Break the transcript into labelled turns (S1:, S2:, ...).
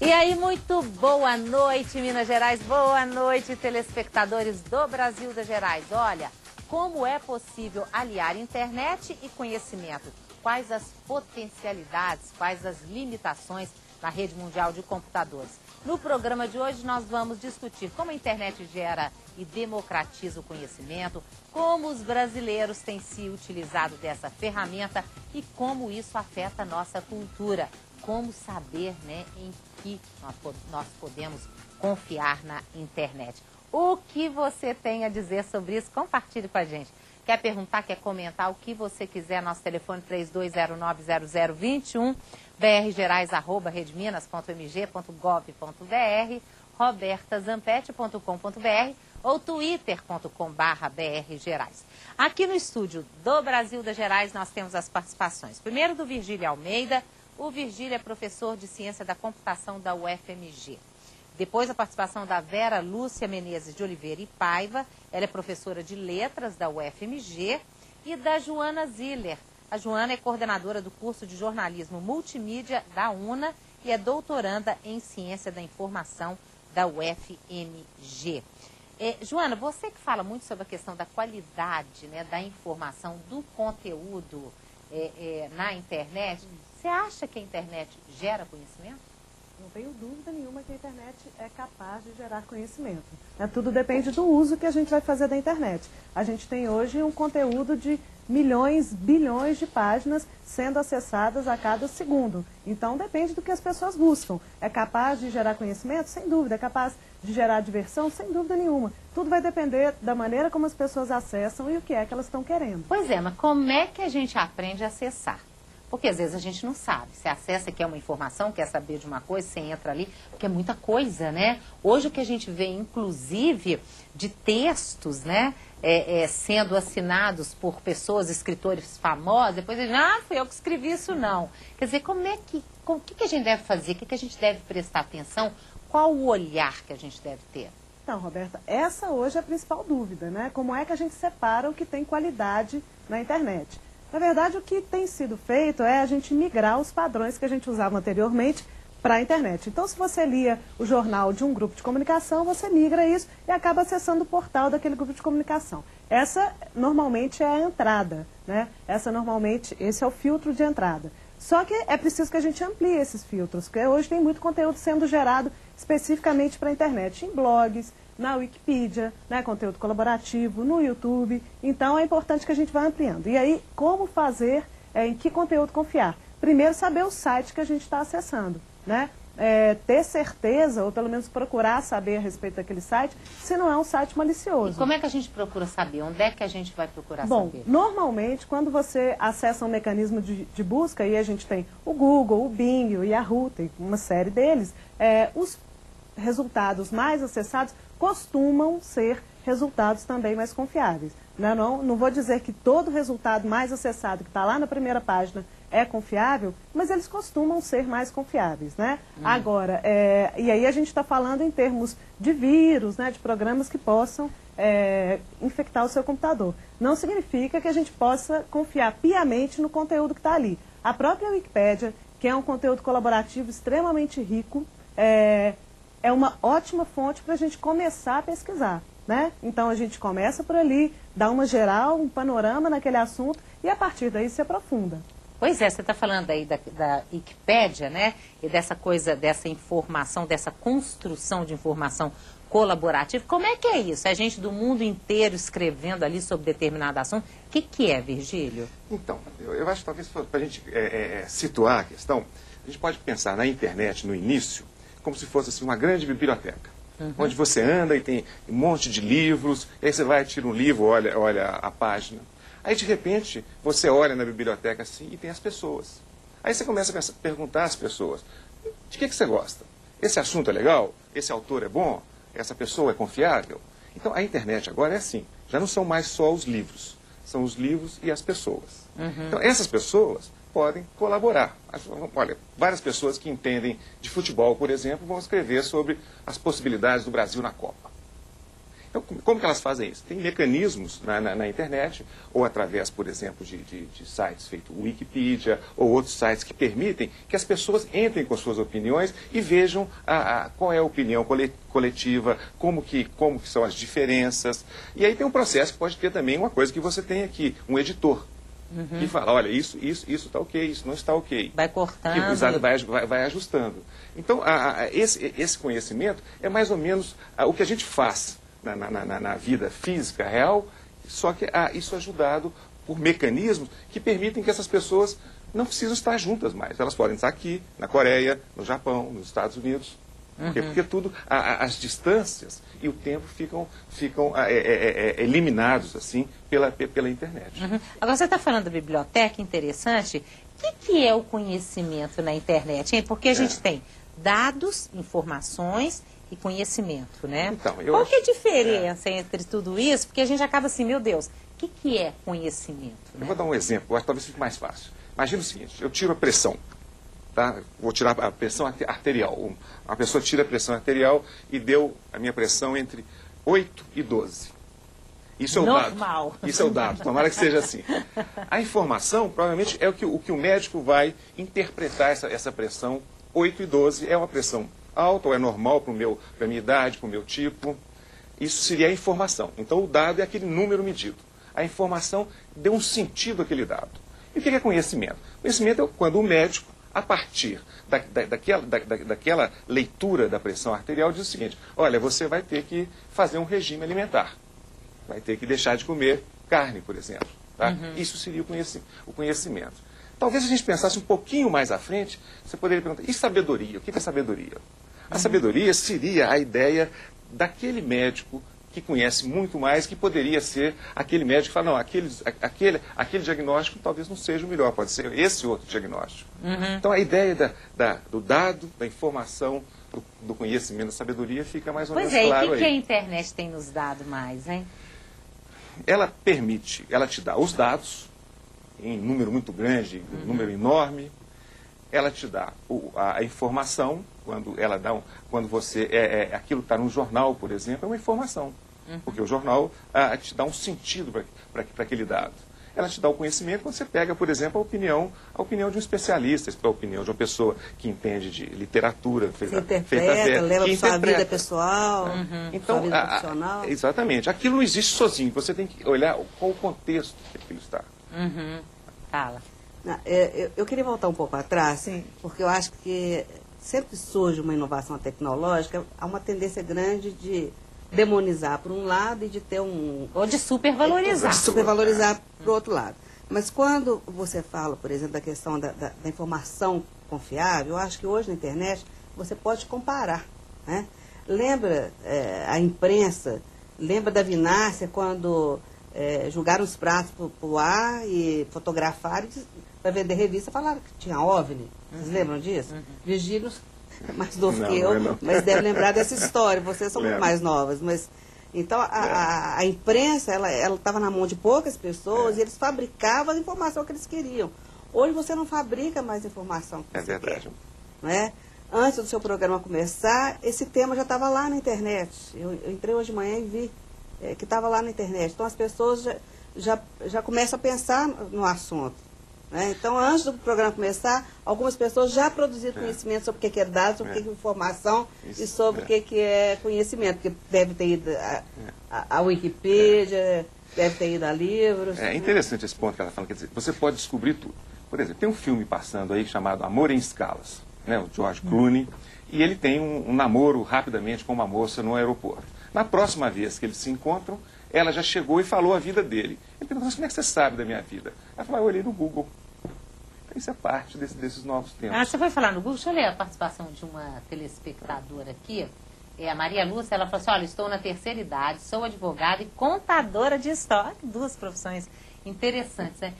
S1: E aí, muito boa noite, Minas Gerais, boa noite, telespectadores do Brasil das Gerais. Olha, como é possível aliar internet e conhecimento? Quais as potencialidades, quais as limitações na rede mundial de computadores? No programa de hoje nós vamos discutir como a internet gera e democratiza o conhecimento, como os brasileiros têm se utilizado dessa ferramenta e como isso afeta a nossa cultura. Como saber, né, em que nós podemos confiar na internet. O que você tem a dizer sobre isso? Compartilhe com a gente. Quer perguntar, quer comentar, o que você quiser, nosso telefone 32090021, brgerais@redminas.mg.gov.br, robertazampetti.com.br ou twitter.com/brgerais. Aqui no estúdio do Brasil das Gerais nós temos as participações. Primeiro do Virgílio Almeida. O Virgílio é professor de Ciência da Computação da UFMG. Depois a participação da Vera Lúcia Menezes de Oliveira e Paiva, ela é professora de Letras da UFMG, e da Joana Ziller. A Joana é coordenadora do curso de Jornalismo Multimídia da UNA e é doutoranda em Ciência da Informação da UFMG. Joana, você que fala muito sobre a questão da qualidade, né, da informação, do conteúdo na internet, você acha que a internet gera conhecimento?
S2: Não tenho dúvida nenhuma que a internet é capaz de gerar conhecimento. Tudo depende do uso que a gente vai fazer da internet. A gente tem hoje um conteúdo de milhões, bilhões de páginas sendo acessadas a cada segundo. Então depende do que as pessoas buscam. É capaz de gerar conhecimento? Sem dúvida. É capaz de gerar diversão? Sem dúvida nenhuma. Tudo vai depender da maneira como as pessoas acessam e o que é que elas estão querendo.
S1: Pois é, mas como é que a gente aprende a acessar? Porque às vezes a gente não sabe. Você acessa, quer uma informação, quer saber de uma coisa, você entra ali, porque é muita coisa, né? Hoje o que a gente vê, inclusive, de textos, né, sendo assinados por pessoas, escritores famosos, depois eles dizem, fui eu que escrevi isso, não. Quer dizer, o que a gente deve fazer? O que a gente deve prestar atenção? Qual o olhar que a gente deve ter?
S2: Então, Roberta, essa hoje é a principal dúvida, né? Como é que a gente separa o que tem qualidade na internet? Na verdade, o que tem sido feito é a gente migrar os padrões que a gente usava anteriormente para a internet. Então, se você lia o jornal de um grupo de comunicação, você migra isso e acaba acessando o portal daquele grupo de comunicação. Essa, normalmente, é a entrada, né? Esse é o filtro de entrada. Só que é preciso que a gente amplie esses filtros, porque hoje tem muito conteúdo sendo gerado especificamente para a internet, em blogs, na Wikipedia, né, conteúdo colaborativo, no YouTube. Então é importante que a gente vá ampliando. E aí, como fazer, em que conteúdo confiar? Primeiro, saber o site que a gente está acessando, né? Ter certeza, ou pelo menos procurar saber a respeito daquele site, se não é um site malicioso.
S1: E como é que a gente procura saber? Onde é que a gente vai procurar saber?
S2: Bom, normalmente, quando você acessa um mecanismo de busca, e a gente tem o Google, o Bing, o Yahoo, tem uma série deles, os resultados mais acessados costumam ser resultados também mais confiáveis. Não vou dizer que todo resultado mais acessado que está lá na primeira página é confiável, mas eles costumam ser mais confiáveis, né? Agora, e aí a gente está falando em termos de vírus, né, de programas que possam infectar o seu computador. Não significa que a gente possa confiar piamente no conteúdo que está ali. A própria Wikipédia, que é um conteúdo colaborativo extremamente rico, é uma ótima fonte para a gente começar a pesquisar, né? Então a gente começa por ali, dá uma geral, um panorama naquele assunto e a partir daí se aprofunda.
S1: Pois é, você está falando aí da Wikipédia, né? E dessa coisa, dessa informação, dessa construção de informação colaborativa. Como é que é isso? É gente do mundo inteiro escrevendo ali sobre determinado assunto. O que é, Virgílio?
S3: Então, eu acho que talvez para a gente situar a questão, a gente pode pensar na internet no início como se fosse assim, uma grande biblioteca, onde você anda e tem um monte de livros, e aí você vai, tira um livro, olha a página. Aí, de repente, você olha na biblioteca assim e tem as pessoas. Aí você começa a perguntar às pessoas, de que você gosta? Esse assunto é legal? Esse autor é bom? Essa pessoa é confiável? Então, a internet agora é assim, já não são mais só os livros, são os livros e as pessoas. Então, essas pessoas podem colaborar. Olha, várias pessoas que entendem de futebol, por exemplo, vão escrever sobre as possibilidades do Brasil na Copa. Então, como que elas fazem isso? Tem mecanismos na internet, ou através, por exemplo, de sites feitos Wikipedia, ou outros sites que permitem que as pessoas entrem com suas opiniões e vejam qual é a opinião coletiva, como que são as diferenças. E aí tem um processo que pode ter também uma coisa que você tem aqui, um editor. Que fala, olha, isso está ok, isso não está ok.
S1: Vai cortando.
S3: Vai ajustando. Então, esse conhecimento é mais ou menos o que a gente faz na vida física real, só que isso é ajudado por mecanismos que permitem que essas pessoas não precisam estar juntas mais. Elas podem estar aqui, na Coreia, no Japão, nos Estados Unidos. Porque tudo, as distâncias e o tempo ficam eliminados assim pela internet.
S1: Agora, você está falando da biblioteca, interessante. O que é o conhecimento na internet, hein? Porque a gente tem dados, informações e conhecimento, né?
S3: Então,
S1: qual que é a diferença entre tudo isso? Porque a gente acaba assim, meu Deus, o que é conhecimento? Né?
S3: Eu vou dar um exemplo, eu acho que talvez fique mais fácil. Imagina o seguinte, eu tiro a pressão. Tá? Vou tirar a pressão arterial. Uma pessoa tira a pressão arterial e deu a minha pressão entre 8 e 12. Isso é o
S1: normal.
S3: Dado. Isso é o dado. Tomara que seja assim. A informação, provavelmente, é o que o médico vai interpretar essa pressão 8 e 12. É uma pressão alta ou é normal para a minha idade, para o meu tipo. Isso seria a informação. Então, o dado é aquele número medido. A informação deu um sentido àquele dado. E o que é conhecimento? Conhecimento é quando o médico, a partir daquela leitura da pressão arterial, diz o seguinte, olha, você vai ter que fazer um regime alimentar. Vai ter que deixar de comer carne, por exemplo. Tá? Isso seria o conhecimento. Talvez a gente pensasse um pouquinho mais à frente, você poderia perguntar, e sabedoria? O que é sabedoria? A sabedoria seria a ideia daquele médico que conhece muito mais, que poderia ser aquele médico que fala, não, aquele diagnóstico talvez não seja o melhor, pode ser esse outro diagnóstico. Então a ideia do dado, da informação, do conhecimento, da sabedoria fica mais ou menos claro aí.
S1: Pois é, e o que a internet tem nos dado mais, hein?
S3: Ela te dá os dados, em número muito grande, um número enorme, ela te dá a informação, quando você aquilo está no jornal, por exemplo, é uma informação. Porque o jornal te dá um sentido para aquele dado. Ela te dá o conhecimento quando você pega, por exemplo, a opinião de um especialista, a opinião de uma pessoa que entende de literatura,
S2: leva para sua vida pessoal,
S3: então,
S2: sua vida profissional.
S3: Exatamente. Aquilo não existe sozinho, você tem que olhar qual o contexto que aquilo está.
S1: Fala.
S2: Eu queria voltar um pouco atrás, porque eu acho que sempre surge uma inovação tecnológica, há uma tendência grande de demonizar por um lado e de ter
S1: ou de supervalorizar.
S2: Supervalorizar para o outro lado. Mas quando você fala, por exemplo, da questão da informação confiável, eu acho que hoje na internet você pode comparar. Né? Lembra a imprensa, lembra da Vinácia quando jogaram os pratos para o ar e fotografaram para vender revista, falaram que tinha OVNI. Vocês lembram disso? Virgílio mais novo que eu, mas deve lembrar dessa história. Vocês são muito mais novas. Mas, então, a imprensa, ela estava na mão de poucas pessoas e eles fabricavam a informação que eles queriam. Hoje você não fabrica mais informação que você quer. Não é? Antes do seu programa começar, esse tema já estava lá na internet. Eu entrei hoje de manhã e vi que estava lá na internet. Então, as pessoas já começam a pensar no assunto. Né? Então, antes do programa começar, algumas pessoas já produziram conhecimento sobre o que é dado, sobre o que é informação e sobre o que é conhecimento. Porque deve ter ido a Wikipedia, deve ter ido a livros.
S3: É interessante esse ponto que ela fala. Quer dizer, você pode descobrir tudo. Por exemplo, tem um filme passando aí chamado Amor em Escalas, né? O George Clooney, e ele tem um namoro rapidamente com uma moça no aeroporto. Na próxima vez que eles se encontram, ela já chegou e falou a vida dele. Ele perguntou, como é que você sabe da minha vida? Ela falou, eu olhei no Google. Então, isso é parte desses novos tempos.
S1: Você foi falar no Google? Deixa eu ler a participação de uma telespectadora aqui. A Maria Lúcia, ela falou assim, olha, estou na terceira idade, sou advogada e contadora de história. Duas profissões interessantes, né?